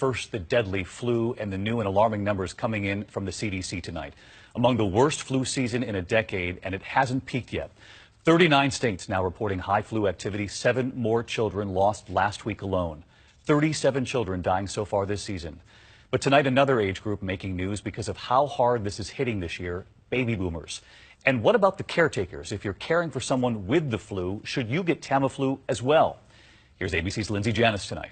first the deadly flu and the new and alarming numbers coming in from the CDC tonight. Among the worst flu season in a decade, and it hasn't peaked yet. 39 states now reporting high flu activity. 7 more children lost last week alone. 37 children dying so far this season. But tonight, another age group making news because of how hard this is hitting this year, baby boomers. And what about the caretakers? If you're caring for someone with the flu, should you get Tamiflu as well? Here's ABC's Lindsay Janis tonight.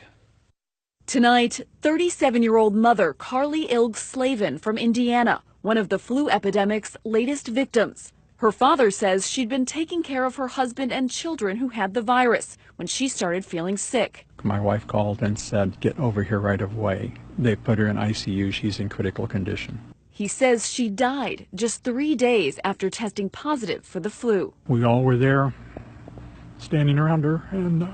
Tonight, 37-year-old mother Carly Ilg-Slavin from Indiana, one of the flu epidemic's latest victims. Her father says she'd been taking care of her husband and children who had the virus when she started feeling sick. My wife called and said, "Get over here right away." They put her in ICU. She's in critical condition. He says she died just 3 days after testing positive for the flu. We all were there standing around her, and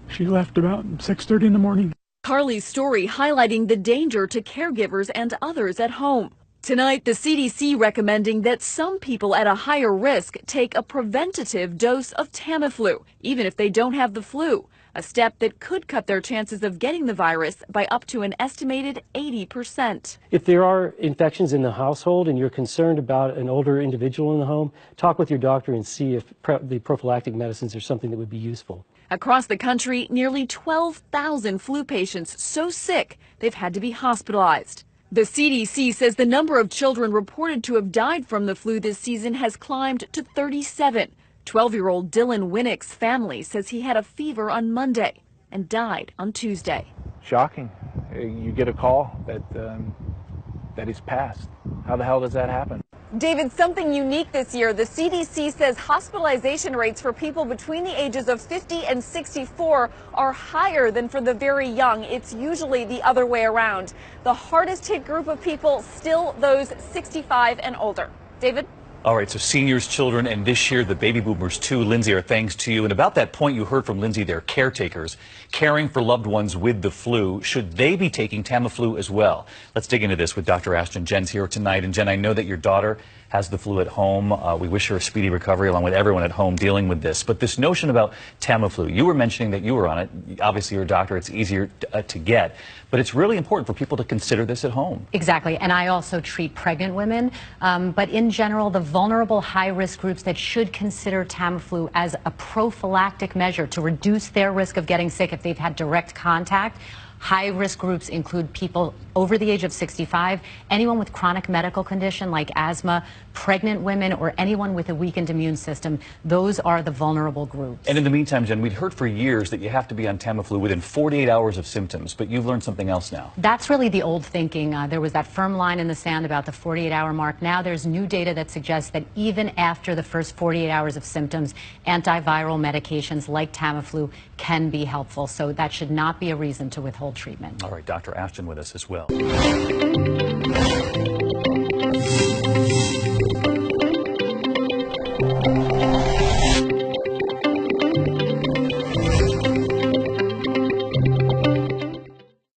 she left about 6:30 in the morning. Carly's story highlighting the danger to caregivers and others at home. Tonight, the CDC recommending that some people at a higher risk take a preventative dose of Tamiflu, even if they don't have the flu, a step that could cut their chances of getting the virus by up to an estimated 80%. If there are infections in the household and you're concerned about an older individual in the home, talk with your doctor and see if the prophylactic medicines are something that would be useful. Across the country, nearly 12,000 flu patients so sick they've had to be hospitalized. The CDC says the number of children reported to have died from the flu this season has climbed to 37. 12-year-old Dylan Winnick's family says he had a fever on Monday and died on Tuesday. Shocking. You get a call that he's passed. How the hell does that happen? David, something unique this year. The CDC says hospitalization rates for people between the ages of 50 and 64 are higher than for the very young. It's usually the other way around. The hardest hit group of people still those 65 and older. David? All right, so seniors, children, and this year the baby boomers too. Lindsay, our thanks to you. And about that point you heard from Lindsay, their caretakers, caring for loved ones with the flu. Should they be taking Tamiflu as well? Let's dig into this with Dr. Ashton. Jen's here tonight. And Jen, I know that your daughter has the flu at home. We wish her a speedy recovery along with everyone at home dealing with this. But this notion about Tamiflu, you were mentioning that you were on it. Obviously, you're a doctor. It's easier to get. But it's really important for people to consider this at home. Exactly. And I also treat pregnant women. But in general, the vulnerable high-risk groups that should consider Tamiflu as a prophylactic measure to reduce their risk of getting sick if they've had direct contact. High-risk groups include people over the age of 65, anyone with chronic medical condition like asthma, pregnant women, or anyone with a weakened immune system. Those are the vulnerable groups. And in the meantime, Jen, we'd heard for years that you have to be on Tamiflu within 48 hours of symptoms, but you've learned something else now. That's really the old thinking. There was that firm line in the sand about the 48-hour mark. Now there's new data that suggests that even after the first 48 hours of symptoms, antiviral medications like Tamiflu can be helpful. So that should not be a reason to withhold treatment. All right, Dr. Ashton with us as well.